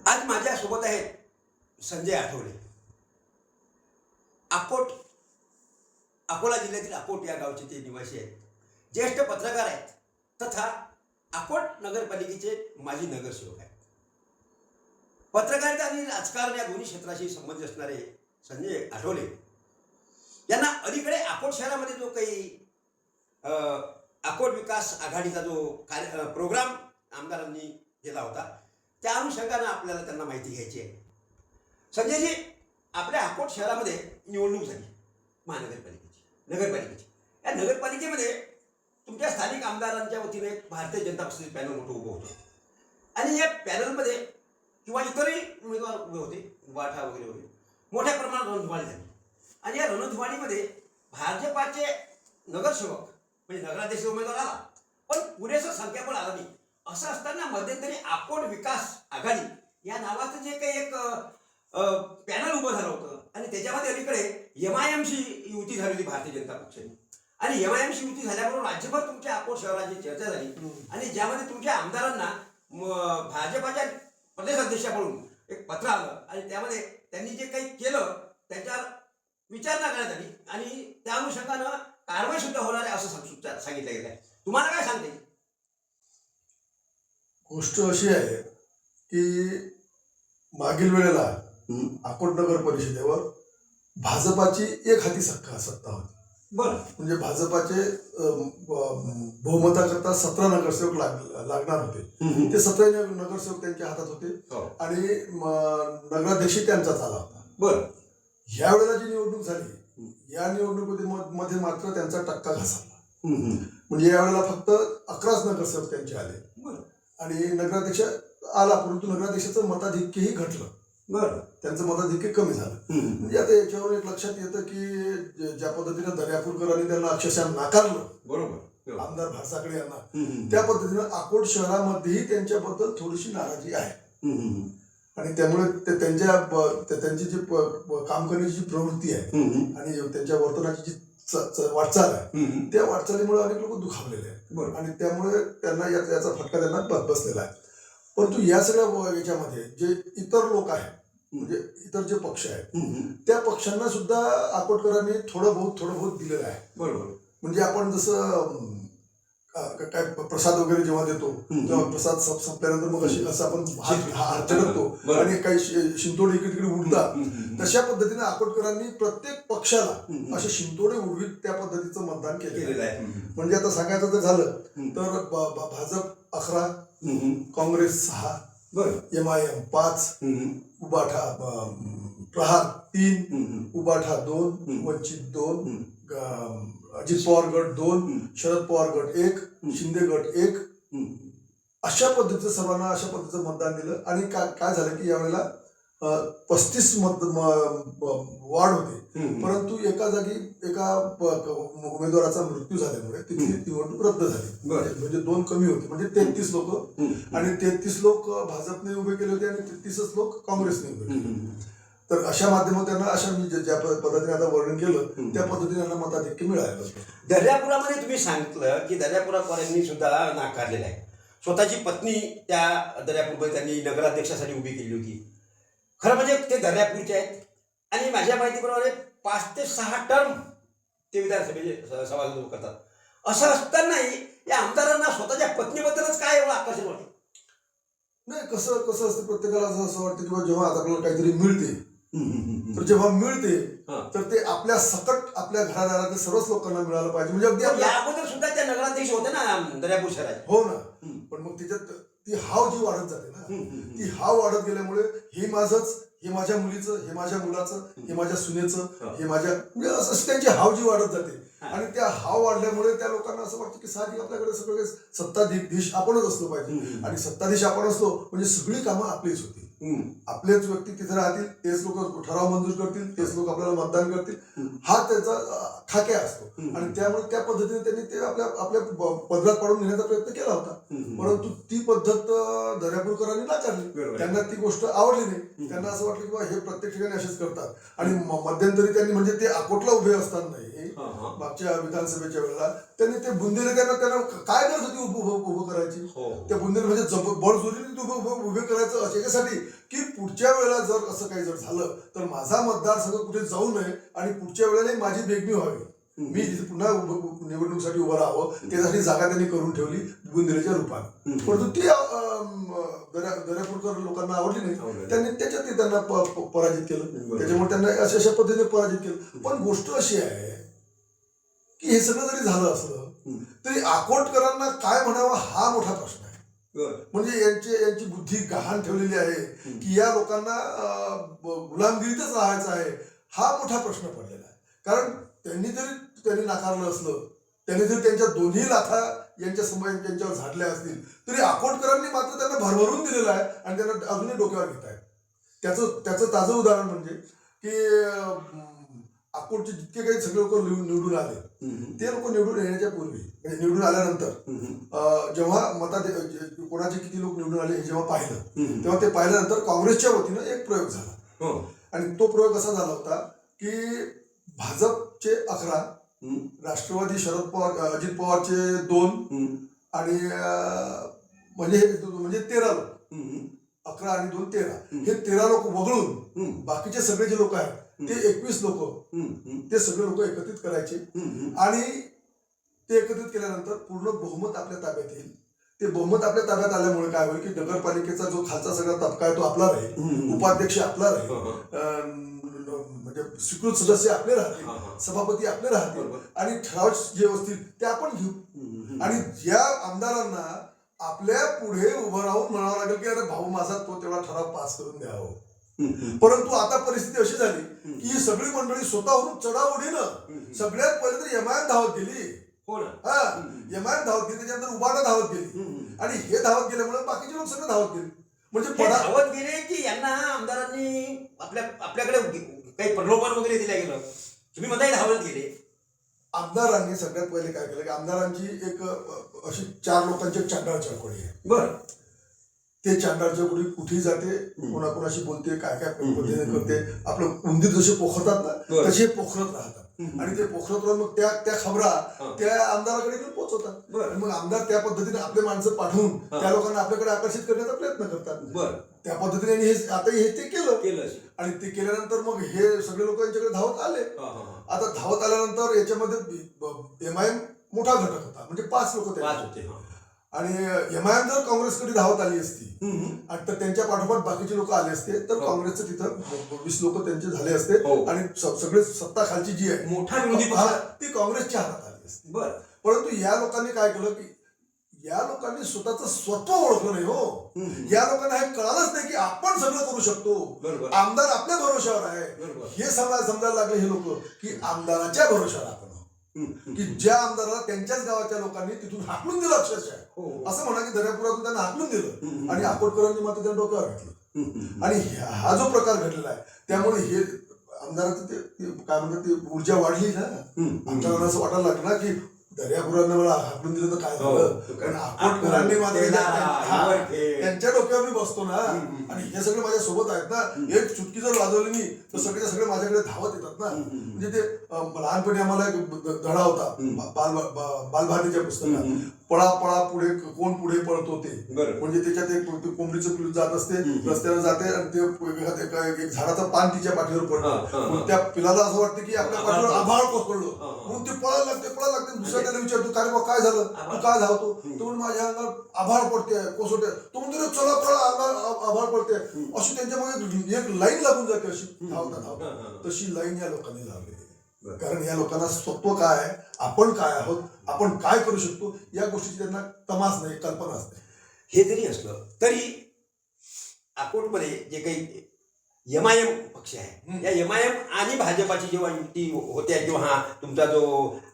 आज माझ्यासोबत आहेत संजय आठवले. अकोला जिल्ह्यातील अकोट या गावचे ते निवासी आहेत. ज्येष्ठ पत्रकार आहेत तथा अकोट नगरपालिकेचे माजी नगरसेवक आहेत. पत्रकारिता आणि राजकारण या दोन्ही क्षेत्राशी संबंधित असणारे संजय आठवले यांना अलीकडे अकोट शहरामध्ये जो काही अकोट विकास आघाडीचा जो प्रोग्राम आमदारांनी केला होता त्या अनुषंगानं आपल्याला त्यांना माहिती घ्यायची आहे. संजयजी, आपल्या अकोट शहरामध्ये निवडणूक झाली नगरपालिकेची. या नगरपालिकेमध्ये तुमच्या स्थानिक आमदारांच्या वतीने भारतीय जनता पक्षाचे पॅनल मोठं उभं होतं आणि या पॅनलमध्ये किंवा इतरही उमेदवार उभे होते, वाठा वगैरे वगैरे. मोठ्या प्रमाणात रणधुमाळी झाली आणि या रणधुमाळीमध्ये भाजपाचे नगरसेवक म्हणजे नगराध्यक्ष उमेदवार आला पण पुरेसं संख्याबळ आला नाही. असं असताना मध्यंतरी अकोट विकास आघाडी या नावाचं जे काही एक पॅनल उभं झालं होतं आणि त्याच्यामध्ये अलीकडे MIMशी युती झाली होती भारतीय जनता पक्षाने आणि MIMशी युती झाल्याबरोबर राज्यभर तुमच्या अकोट शहराची चर्चा झाली आणि ज्यामध्ये तुमच्या आमदारांना भाजपाच्या प्रदेशाध्यक्षाकडून एक पत्र आलं आणि त्यामध्ये त्यांनी जे काही केलं त्याच्यावर विचारणा करण्यात आली आणि त्या अनुषंगानं कारवाई सुद्धा होणार आहे असं सांगितलं गेलं आहे. तुम्हाला काय सांगते? गोष्ट अशी आहे की मागील वेळेला अकोट नगर परिषदेवर भाजपाची एक हाती सत्ता होती. बरं. म्हणजे भाजपाचे बहुमताकरता 17 नगरसेवक लागणार होते. ते 17 नगरसेवक त्यांच्या हातात होते आणि नगराध्यक्ष त्यांचाच आला होता. बरं. ह्या वेळेला जी निवडणूक झाली या निवडणुकीमध्ये मात्र त्यांचा टक्का घसरला. म्हणजे यावेळेला फक्त 11 नगरसेवक त्यांचे आले आणि नगराध्यक्ष आला परंतु नगराध्यक्षाचं मताधिक्यही घटलं. बरं. त्यांचं मताधिक्य कमी झालं. म्हणजे आता याच्यावर एक लक्षात येतं की ज्या पद्धतीनं दर्यापूरकरांनी त्यांना अक्षरशः नाकारलं, बरोबर, आमदार भासाकडे यांना, त्या पद्धतीनं अकोट शहरामध्येही त्यांच्याबद्दल थोडीशी नाराजी आहे आणि त्यामुळे त्यांची जी काम करण्याची जी प्रवृत्ती आहे आणि त्यांच्या वर्तनाची जी वाटचाल आहे त्या वाटचालीमुळे अनेक लोक दुखावलेले आहेत आणि त्यामुळे त्यांना याचा फटका त्यांना बसलेला आहे. परंतु या सगळ्या याच्यामध्ये जे इतर लोक आहेत म्हणजे इतर जे पक्ष आहेत त्या पक्षांना सुद्धा अकोटकरांनी थोडं बहुत दिलेलं आहे. बरोबर. म्हणजे आपण जसं काय प्रसाद वगैरे जेव्हा देतो तेव्हा प्रसाद संपल्यानंतर मग असं आपण हात झटकतो आणि काही शिंतोडे इकडे तिकडे उडतात तशा पद्धतीने अकोटकरांनी प्रत्येक पक्षाला असे शिंतोडे उडवीत त्या पद्धतीचं मतदान केलेलं आहे. म्हणजे आता सांगायचं जर झालं तर भाजप 11, काँग्रेस 6, MIM 5, उबाठा प्रहार 3, उबाठा 2, वंचित 2, अजित पवार गट 2, शरद पवार गट 1, शिंदे गट 1, अशा पद्धतीचं सर्वांना अशा पद्धतीचं मतदान दिलं आणि काय झालं की यावेळेला 35 वाढ होते परंतु एका जागी एका उमेदवाराचा मृत्यू झाल्यामुळे तिथली निवडणूक रद्द झाली. म्हणजे 2 कमी होते म्हणजे 33 लोक आणि 33 लोक भाजपने उभे केले होते आणि 33 लोक काँग्रेसने उभे केले. तर अशा माध्यमात त्यांना अशा मी ज्या पद्धतीने आता वर्णन केलं त्या पद्धतीने त्यांना मताधिक्य मिळालं. दर्यापुरामध्ये तुम्ही सांगितलं की दर्यापुराकरांनी सुद्धा नाकारलेलं आहे. स्वतःची पत्नी त्या दर्यापूरमध्ये त्यांनी नगराध्यक्षासाठी उभी केली होती. खरं म्हणजे ते दर्यापूरचे आहेत आणि माझ्या माहितीप्रमाणे 5 ते 6 टर्म ते विधानसभेचे सभासद करतात. असं असतानाही या आमदारांना स्वतःच्या पत्नीबद्दलच काय एवढं आकर्षण वाटतं? नाही, कसं असतं प्रत्येकाला असं वाटतं की जेव्हा आता आपल्याला काहीतरी मिळते तर जेव्हा मिळते तर ते आपल्या सकट आपल्या घरादारातल्या सर्वच लोकांना मिळालं पाहिजे. म्हणजे अगदी या अगोदर सुद्धा त्या नगराध्यक्ष होते ना दर्यापूर शहरात. हो ना. पण मग त्याच्यात ती हाव जी वाढत जाते ना ती हाव वाढत गेल्यामुळे हे माझंच, हे माझ्या मुलीचं, हे माझ्या मुलाचं, हे माझ्या सुनेचं, हे माझ्या म्हणजे असं त्यांची हाव जी वाढत जाते आणि त्या हाव वाढल्यामुळे त्या लोकांना असं वाटतं की साहजिक आपल्याकडे सगळे सत्ताधीश आपणच असलो पाहिजे आणि सत्ताधीश आपण असलो म्हणजे सगळी कामं आपलीच होती. आपलेच व्यक्ती तिथे राहतील, तेच लोक ठराव मंजूर करतील, तेच लोक आपल्याला मतदान करतील, हा त्याचा खाक्या असतो आणि त्यामुळे त्या पद्धतीने त्यांनी ते आपल्या पदरात पाडून घेण्याचा प्रयत्न केला होता. परंतु ती पद्धत दर्यापूरकरांनी नाकारली. त्यांना ती गोष्ट आवडली नाही. त्यांना असं वाटलं की हे प्रत्येक ठिकाणी असेच करतात आणि मध्यंतरी त्यांनी म्हणजे ते अकोटला उभे असताना मागच्या विधानसभेच्या वेळेला त्यांनी ते बुंदेले त्यांना काय गरज होती उभं करायची. त्या बुंदेले म्हणजे बळजोरीने उभे करायचं याच्यासाठी की पुढच्या वेळेला जर असं काही जर झालं तर माझा मतदारसंघ कुठे जाऊ नये आणि पुढच्या वेळेला माझी बेगमी व्हावी, मी तिथे पुन्हा निवडणुकीसाठी उभं राहावं, त्यासाठी जागा त्यांनी करून ठेवली बुंदेलीच्या रूपाने. परंतु ती दर्यापूरकर लोकांना आवडली नाही, त्यांनी त्याच्यात त्यांना पराजित केलं. त्याच्यामुळे त्यांना अशा पद्धतीने पराजित केलं. पण गोष्ट अशी आहे की हे सगळं जरी झालं असलं तरी अकोटकरांना काय म्हणावं हा मोठा प्रश्न आहे. म्हणजे यांची बुद्धी गहाण ठेवलेली आहे की या लोकांना गुलामगिरीतच राहायचं आहे, हा मोठा प्रश्न पडलेला आहे. कारण त्यांनी नाकारलं असलं, त्यांनी जर त्यांच्या दोन्ही लाथा यांच्यावर झाडल्या असतील तरी अकोटकरांनी मात्र त्यांना भरभरून दिलेलं आहे आणि त्यांना अजूनही डोक्यावर घेत आहेत. त्याचं ताजं उदाहरण म्हणजे की अकोटचे जितके काही सगळे लोक निवडून आले ते लोक निवडून येण्याच्या पूर्वी म्हणजे निवडून आल्यानंतर जेव्हा कोणाचे किती लोक निवडून आले हे जेव्हा पाहिलं तेव्हा ते पाहिल्यानंतर काँग्रेसच्या वतीनं एक प्रयोग झाला. आणि तो प्रयोग असा झाला होता की भाजपचे 11, राष्ट्रवादी शरद पवार अजित पवारचे 2 आणि म्हणजे 13 लोक, 11 आणि 2 13, हे 13 लोक वगळून बाकीचे सगळे जे लोक आहेत ते 21 लोक, ते सगळे लोक एकत्रित करायचे आणि ते एकत्रित केल्यानंतर पूर्ण बहुमत आपल्या ताब्यात येईल. ते बहुमत आपल्या ताब्यात आल्यामुळे काय होईल की नगरपालिकेचा जो खालचा सगळा तबका आहे तो आपला राहील, उपाध्यक्ष आपला राहील, म्हणजे स्वीकृत सदस्य आपले राहतील, सभापती आपले राहतील आणि ठराव जे असतील ते आपण घेऊ. आणि ज्या आमदारांना आपल्या पुढे उभं राहून म्हणावं लागेल की अरे भाऊ माझा तो तेवढा ठराव पास करून द्यावं. परंतु आता परिस्थिती अशी झाली की ही सगळी मंडळी स्वतःवरून चढाओढीनं सगळ्यात पहिले तर एमआयएम धावत गेली. एमआयएम धावत गेली, त्याच्यानंतर उबाटा धावत गेली आणि हे धावत गेल्यामुळे बाकीचे लोक सगळे धावत गेले. म्हणजे धावत गेले की यांना आमदारांनी आपल्याकडे काही प्रलोभन वगैरे दिल्या गेलं, तुम्ही म्हणताय धावत गेले. आमदारांनी सगळ्यात पहिले काय केलं की आमदारांची एक अशी 4 लोकांची चांडाळ चळवळी आहे. बरं, ते चांडाळ चळवळी कुठेही जाते, कोणाकोणाशी बोलते, काय पद्धतीने करते. आपलं उंदीर जसे पोखरतात ना तसे पोखरत राहतात आणि ते पोखरत राहून मग त्या खबरा त्या आमदाराकडे घेऊन पोहोचवतात. मग आमदार त्या पद्धतीने आपले माणसं पाठवून त्या लोकांना आपल्याकडे आकर्षित करण्याचा प्रयत्न करतात. त्या पद्धतीने आता हे ते केलं आणि ते केल्यानंतर मग हे सगळे लोक यांच्याकडे धावत आले. आता धावत आल्यानंतर याच्यामध्ये एमआयएम मोठा घटक होता, म्हणजे 5 लोक होते आणि एमआयएम जर काँग्रेसकडे धावत आली असती आणि तर त्यांच्या पाठोपाठ बाकीचे लोक आले असते तर काँग्रेसचं तिथं 20 लोक त्यांचे झाले असते आणि सगळे सत्ता खालची जी आहे मोठा विरोधी ती काँग्रेसच्या हातात आली असती. परंतु या लोकांनी काय केलं की या लोकांनी स्वतःचं स्वत्व ओळखलं नाही. हो, या लोकांना हे कळालंच नाही की आपण सगळं करू शकतो, आमदार आपल्या भरोशावर आहे. हे समजायला लागले हे लोक की आमदाराच्या भरोशावर आपण की ज्या आमदाराला त्यांच्याच गावाच्या लोकांनी तिथून हाकलून दिलं, अक्षरशः असं म्हणा की दर्यापुरातून त्यांना हाकलून दिलं आणि अकोटकरांनी मात्र त्या डोक्यावर घेतलं. आणि हा जो प्रकार घडलेला आहे त्यामुळे हे आमदाराचं ते काय म्हणतात ती ऊर्जा वाढली ना. आमच्या असं वाटायला लागलं ना की दर्यापुरांना मला हाकलून दिलं तर काय झालं, कारण अकोटकरांनी मात्र त्यांच्या डोक्यावर मी बसतो ना आणि हे सगळे माझ्या सोबत आहेत ना. एक चुटकी जर वाजवली मी तर सगळे माझ्याकडे धावत येतात ना. म्हणजे ते लहानपणी आम्हाला एक धडा होता बालभारतीच्या पुस्तकात, पळा पळा पुढे कोण पुढे पळतो ते. म्हणजे त्याच्यात एक कोंबडीचं पिल्लू जात असते, रस्त्यावर जाते आणि ते एक झाडाचं पान तिच्या पाठीवर पडतं. मग त्या पिलाला असं वाटतं की आपल्या पाठीवर आभाळ कोसळलं म्हणून ते पळायला लागते. दुसऱ्या त्याला विचारतो काय झालं, तू काय धावतो, तो म्हणून माझ्या अंगावर आभाळ पडते कोसळते. तो म्हणतो चला पळा अंगावर आभाळ पडते. अशी त्यांच्या मागे एक लाईन लागून जाते अशी धावता. तशी लाईन या लोकांनी लावली. कारण या लोकांना स्वत्व काय आहे, आपण काय आहोत, आपण काय करू शकतो या गोष्टीची त्यांना तमास नाही, कल्पनाच नाही. हे जरी असलं तरी अकोटमध्ये जे काही एमआयएम पक्ष आहे, या एमआयएम आणि भाजपाची जेव्हा युती होत्या किंवा हा तुमचा जो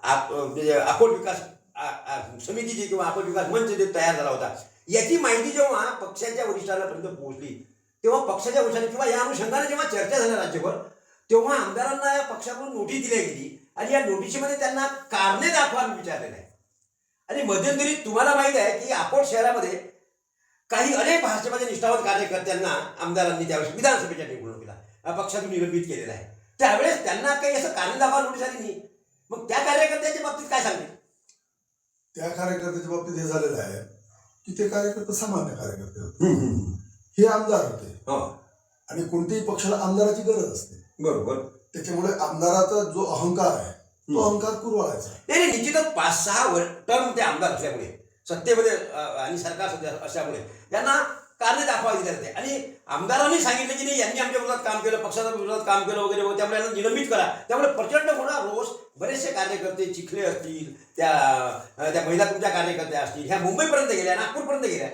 अकोट विकास समितीची किंवा अकोट विकास मंच जे तयार झाला होता, याची माहिती जेव्हा पक्षाच्या वरिष्ठांपर्यंत पोहोचली तेव्हा पक्षाच्या वरिष्ठांनी किंवा या अनुषंगाने जेव्हा चर्चा झाल्या राज्यभर तेव्हा आमदारांना या पक्षाकडून नोटीस दिली गेली आणि या नोटिशीमध्ये त्यांना कारणे दाखवायला विचारलेलं आहे. आणि मध्यंतरी तुम्हाला माहित आहे की अकोट शहरामध्ये काही अनेक भाजपाच्या निष्ठावंत कार्यकर्त्यांना आमदारांनी त्यावेळेस विधानसभेच्या निवडणुकीला पक्षातून निलंबित केलेलं आहे. त्यावेळेस त्यांना काही असं कारणे दाखवा नोटीस आली नाही. मग त्या कार्यकर्त्यांच्या बाबतीत काय सांगते? त्या कार्यकर्त्याच्या बाबतीत हे झालेलं आहे की ते कार्यकर्ते सामान्य कार्यकर्ते होते. हे आमदार होते हा. आणि कोणत्याही पक्षाला आमदाराची गरज असते. बरोबर. त्याच्यामुळे आमदाराचा जो अहंकार आहे तो अहंकार कुरवाळायचा. नाही नाही, निश्चितच 5-6 टर्म ते आमदार असल्यामुळे सत्तेमध्ये आणि सरकार सध्या असल्यामुळे त्यांना कारणे दाखवावी दिली जाते. आणि आमदारांनी सांगितलं की नाही यांनी आमच्या विरोधात काम केलं, पक्षाच्या विरोधात काम केलं वगैरे वगैरे, त्यामुळे यांना निलंबित करा. त्यामुळे प्रचंड मोठा रोष बरेचसे कार्यकर्ते, चिखले असतील, त्या महिला तुमच्या कार्यकर्त्या असतील, ह्या मुंबईपर्यंत गेल्या, नागपूरपर्यंत गेल्या.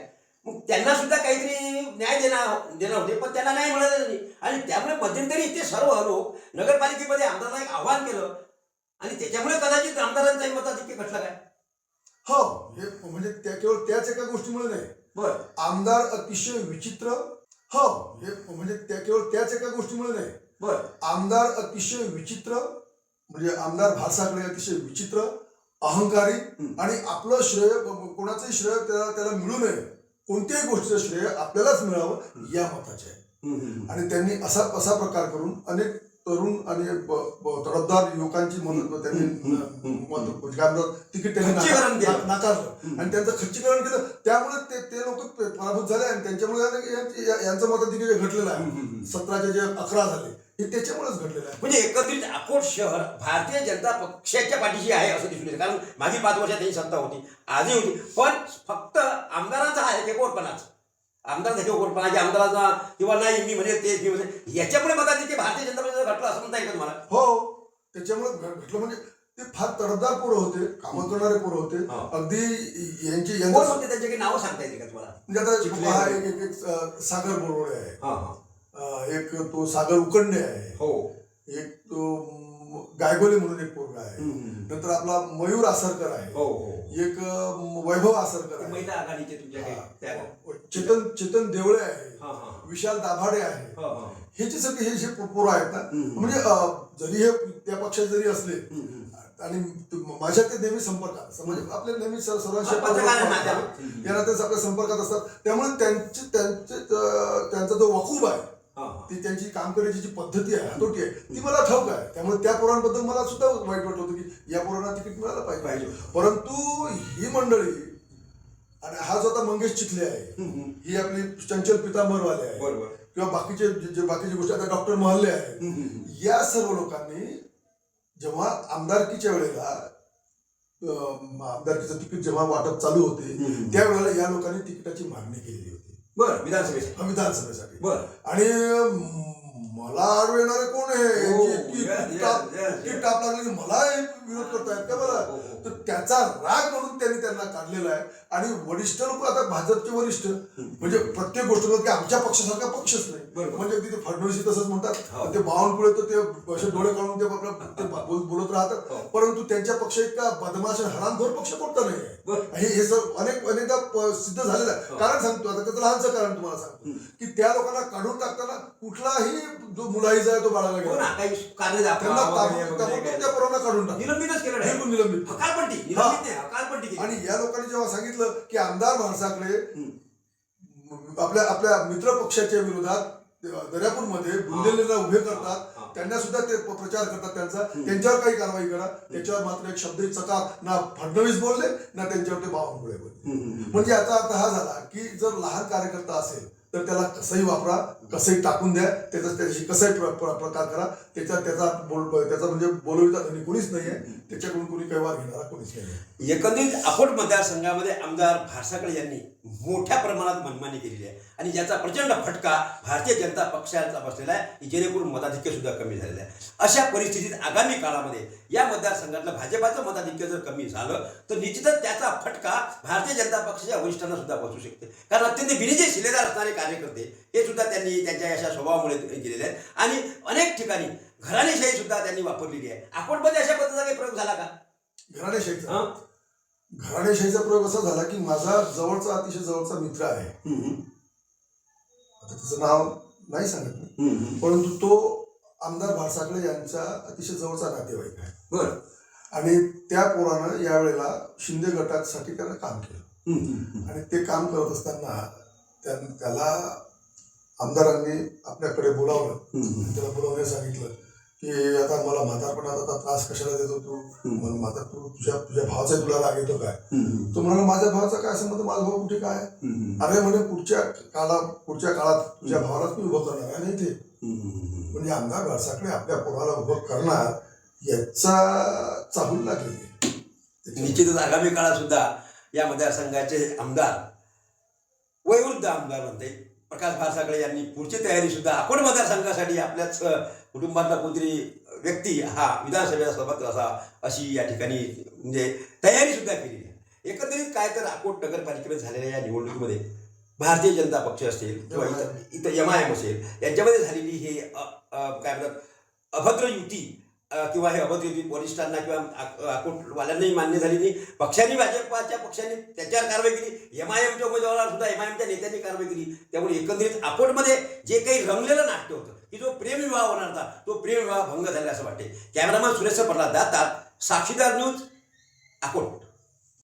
मग त्यांना सुद्धा काहीतरी न्याय देणार होते, पण त्यांना न्याय मिळालेला नाही. आणि त्यामुळे मध्यंतरी ते सर्व लोक नगरपालिकेमध्ये आमदारांना एक आव्हान केलं आणि त्याच्यामुळे कदाचित आमदारांचाही मताधिक्य घटलं काय. हो, हे म्हणजे केवळ त्याच एका गोष्टीमुळे नाही. बरं. आमदार अतिशय विचित्र. हो, हे म्हणजे केवळ त्याच एका गोष्टीमुळे नाही. बरं. आमदार अतिशय विचित्र, म्हणजे आमदार भालसाकडे अतिशय विचित्र, अहंकारी आणि आपलं श्रेय कोणाचंही श्रेय त्याला मिळू नये, कोणत्याही गोष्टीचं श्रेय आपल्यालाच मिळावं या मताचे आहे. आणि त्यांनी असा प्रकार करून अनेक तरुण आणि तडफदार युवकांची मदत त्यांनी तिकीट त्यांनी नाकारलं आणि त्यांचं खच्चीकरण केलं. त्यामुळे ते लोक पराभूत झाले आणि त्यांच्यामुळे यांचं मताधिक्य घटलेलं आहे. 17चे जे 11 झाले हे त्याच्यामुळेच घडलेलं आहे. म्हणजे एकंदरीत अकोट शहर भारतीय जनता पक्षाच्या पाठीशी आहे असं दिसून येतं. कारण मागील 5 वर्षात त्यांची सत्ता होती, आजही होती, पण फक्त आमदारांचा हा हेकोटपणाच, आमदार हेकोटपणा की आमदाराचा किंवा नाही मी म्हणजे तेच मी म्हणजे याच्यामुळे मताधिक्य भारतीय जनता पक्षाचं घटलं असं म्हणता येईल तुम्हाला. हो, त्याच्यामुळे घटलं. म्हणजे ते फार तडफदार पोरं होते, कामं करणारे पोरं होते. अगदी यांची होते त्यांची काही नावं सांगता येते का तुम्हाला. म्हणजे आता एक सागर बोरवडे आहे, एक तो सागर उकंडे आहे, हो, एक तो गायगोले म्हणून एक पोरगा आहे, नंतर आपला मयूर आसरकर आहे, हो, एक वैभव आसरकर आहे, महिला आघाडीचे तुमच्या चेतन देवळे आहे, विशाल दाभाडे आहे. हे जे सगळे हे पोरं आहेत ना, म्हणजे जरी हे त्या पक्षात जरी असले आणि माझ्या ते नेहमी संपर्कात, म्हणजे आपल्या नेहमी सर्वांशी आपल्या संपर्कात असतात. त्यामुळे त्यांचा जो वकूब आहे, ती त्यांची काम करण्याची जी पद्धती आहे, हातोटी आहे, ती मला ठाऊक आहे. त्यामुळे त्या पोरांबद्दल मला सुद्धा वाईट वाटत होतं की या पोरांना तिकीट मिळालं पाहिजे. परंतु ही मंडळी आणि हा जो आता मंगेश चिखले आहे, ही आपली चंचल पितांबरवाले आहे, किंवा बाकीचे गोष्टी, आता डॉक्टर महल्ले आहे, या सर्व लोकांनी जेव्हा आमदारकीच्या वेळेला आमदारकीचं तिकीट जेव्हा वाटप चालू होते त्यावेळेला या लोकांनी तिकिटाची मागणी केलेली होती. बरं. विधानसभेसाठी. बरं. आणि मला आडवे येणारे कोण आहे, टाप लागले की मला विरोध करतायत का मला, तर त्याचा राग म्हणून त्यांनी त्यांना काढलेला आहे. आणि वरिष्ठ लोक, आता भाजपचे वरिष्ठ म्हणजे प्रत्येक गोष्ट की आमच्या पक्षासारखा पक्षच नाही, म्हणजे तिथे फडणवीस तसंच म्हणतात, ते बावनकुळे तर ते असे डोळे काढून ते बोलत राहतात. परंतु त्यांच्या पक्ष इतका बदमाश हरामखोर पक्ष कोणता नाही आहे. हे अनेकदा सिद्ध झालेलं आहे. कारण सांगतो, आता त्याचं लहानचं कारण तुम्हाला सांगतो की त्या लोकांना काढून टाकताना कुठलाही जो मुलाहिजा आहे तो बाळाला गेला, त्या पोरांना काढून टाकलं, निलंबित. आणि या लोकांनी जेव्हा सांगितलं की आमदार भालसाकडे आपल्या मित्र पक्षाच्या विरोधात दर्यापूरमध्ये बुंदेलेला उभे करतात, त्यांना सुद्धा ते प्रचार करतात त्यांच्यावर काही कारवाई करा, त्याच्यावर मात्र एक शब्द चकार ना फडणवीस बोलले ना त्यांच्यावर ते बावनकुळे बोलले. म्हणजे याचा अर्थ हा झाला की जर लहान कार्यकर्ता असेल तर त्याला कसंही वापरा, कसंही टाकून द्या, त्याच्याशी कसाही प्रकार करा, त्याचा म्हणजे बोलविता धनी कोणीच नाही आहे, त्याच्याकडून कोणी काही वाद घेणारा कोणीच नाही. एकंदरीत अकोट मतदारसंघामध्ये आमदार भालसाकडे यांनी मोठ्या प्रमाणात मनमानी केलेली आहे आणि ज्याचा प्रचंड फटका भारतीय जनता पक्षाचा बसलेला आहे, जेणेकरून मताधिक्य सुद्धा कमी झालेलं आहे. अशा परिस्थितीत आगामी काळामध्ये या मतदारसंघातलं भाजपाचं मताधिक्य जर कमी झालं तर निश्चितच त्याचा फटका भारतीय जनता पक्षाच्या वरिष्ठांना सुद्धा बसू शकते. कारण अत्यंत बिनजे शिलेदार असणारे कार्यकर्ते हे सुद्धा त्यांनी त्यांच्या अशा स्वभावामुळे केलेले आहेत आणि अनेक ठिकाणी घराणेशाही सुद्धा त्यांनी वापरलेली आहे. अकोटमध्ये अशा पद्धतीचा काही प्रयोग झाला का? घराणेशाहीचा प्रयोग असा झाला की माझा जवळचा, अतिशय जवळचा मित्र आहे, आता त्याचं नाव नाही सांगत मी, परंतु तो आमदार भालसाकडे यांचा अतिशय जवळचा नातेवाईक आहे. बरं. आणि त्या पोरानं यावेळेला शिंदे गटासाठी त्यानं काम केलं आणि ते काम करत असताना त्याला आमदारांनी आपल्याकडे बोलावलं, त्याला बोलावण्यास सांगितलं की आता मला म्हातारपणात आता त्रास कशाला देतो तू, मला म्हातार तू तुझ्या भावाचा तुला राग येतो काय. तो म्हणाला माझ्या भावाचा काय संबंध, माझा भाऊ कुठे काय. अरे म्हणे पुढच्या काळात तुझ्या भावालाच मी उभं करणार आहे नाही ते. म्हणजे आमदार घरसाकडे आपल्या पोराला उभं करणार याचा चाहूल लागलेली. निश्चितच आगामी काळात सुद्धा या मतदारसंघाचे आमदार वयोवृद्ध आमदार म्हणते प्रकाश भारसागळे यांनी पुढची तयारी सुद्धा अकोट मतदारसंघासाठी आपल्याच कुटुंबातला कोणतरी व्यक्ती हा विधानसभेचा सभासद असा अशी या ठिकाणी म्हणजे तयारी सुद्धा केलेली आहे. एकंदरीत काय तर अकोट नगरपालिकेमध्ये झालेल्या या निवडणुकीमध्ये भारतीय जनता पक्ष असेल किंवा इतर MIM असेल यांच्यामध्ये झालेली हे काय म्हणतात अभद्र युती किंवा हे अभद्र युती वरिष्ठांना किंवा अकोटवाल्यांनाही मान्य झाली नाही. पक्षांनी भाजपाच्या पक्षांनी त्याच्यावर कारवाई केली, MIMच्या उमेदवारावर सुद्धा MIMच्या नेत्यांनी कारवाई केली. त्यामुळे एकंदरीत अकोटमध्ये जे काही रंगलेलं नाट्य होतं की जो प्रेमविवाह होणार होता तो प्रेमविवाह भंग झाला असं वाटते. कॅमेरामन सुरेश प्रल्हाद दातात, साक्षीदार न्यूज, अकोट.